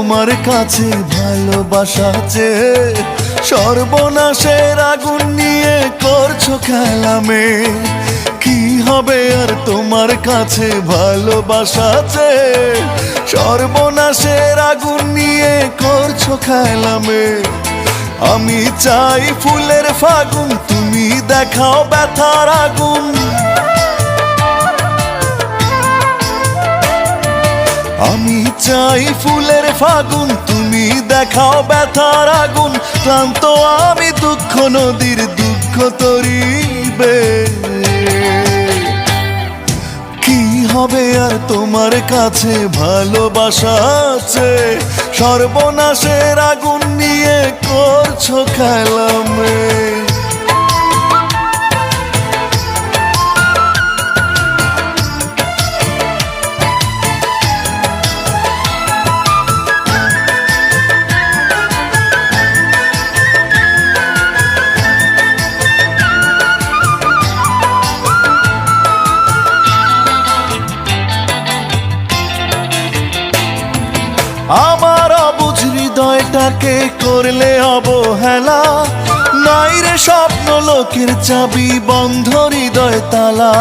তোমার কাছে ভালোবাসা চেয়ে সর্বনাশের আগুন নিয়ে করছো খেলামে। কি হবে আর তোমার কাছে ভালোবাসা চেয়ে সর্বনাশের আগুন নিয়ে করছো খেলামে। আমি চাই ফুলের ফাগুন, তুমি দেখাও ব্যথার আগুন। আমি চাই ফুলের ফাগুন, তুমি দেখাও ব্যথার আগুন। ক্লান্ত আমি দুঃখ নদীর দুঃখ তরিবে। কি হবে আর তোমার কাছে ভালোবাসা আছে, সর্বনাশের আগুন নিয়ে করছো খেলামে। আমার অবুঝ হৃদয়টাকে করলে অবহেলা, নাই রে স্বপ্ন লোকের চাবি বন্ধ হৃদয় তালা।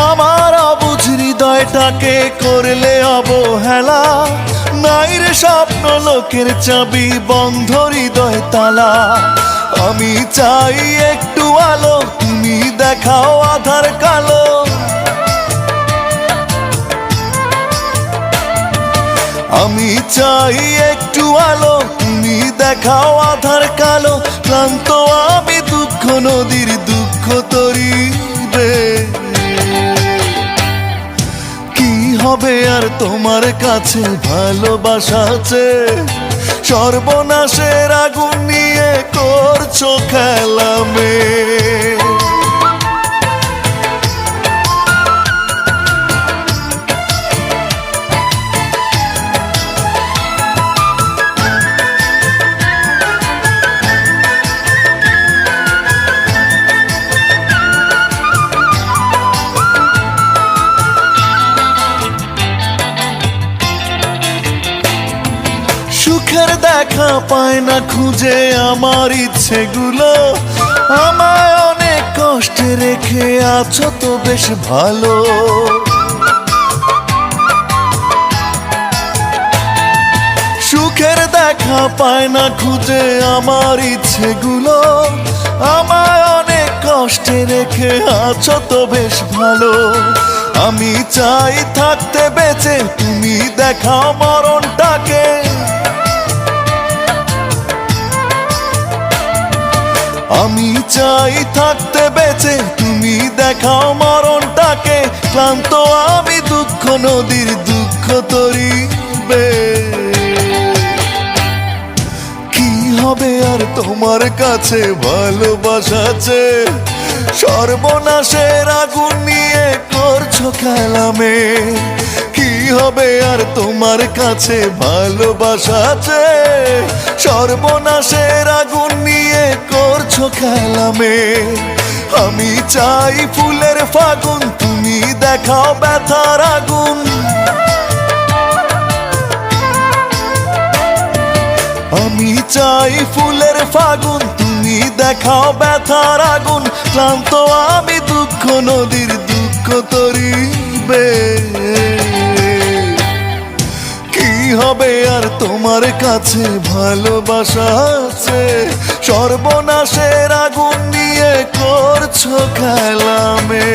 আমার অবুঝ হৃদয়টাকে করলে অবহেলা, নাই রে স্বপ্ন লোকের চাবি বন্ধ হৃদয় তালা। আমি চাই একটু আলো, তুমি দেখাও আধার কালো। আমি চাই একটু আলো, তুমি দেখাও আধার কালো। ক্লান্ত আমি দুঃখ নদীর দুঃখ তরিবে। কি হবে আর তোমার কাছে ভালোবাসা চেয়ে সর্বনাশের আগুন নিয়ে করছো খেলামে। সুখের দেখা পায় না খুঁজে আমার ইচ্ছেগুলো, আমায় অনেক কষ্টে রেখে আছো তো বেশ ভালো। সুখের দেখা পায় না খুঁজে আমার ইচ্ছেগুলো, আমায় অনেক কষ্টে রেখে আছো তো বেশ ভালো। আমি চাই থাকতে বেঁচে, তুমি দেখাও মরণটাকে। আমি চাই থাকতে বেঁচে, তুমি দেখাও মরণটাকে। ক্লান্ত আমি দুঃখ নদীর দুঃখ তরিবে। কি হবে আর তোমার কাছে ভালোবাসা চেয়ে সর্বনাশের আগুন নিয়ে করছো খেলামে। কি হবে আর তোমার কাছে ভালোবাসা চেয়ে সর্বনাশের আগুন নিয়ে করছো খেলামে। আমি চাই ফুলের ফাগুন, তুমি দেখাও ব্যথার আগুন। আমি চাই ফুলের ফাগুন, তুমি দেখাও ব্যথার আগুন। ক্লান্ত আমি দুঃখ নদীর দুঃখ তরিবে। কি হবে আর তোমার কাছে ভালোবাসা আছে, সর্বনাশের আগুন নিয়ে করছো খেলামে।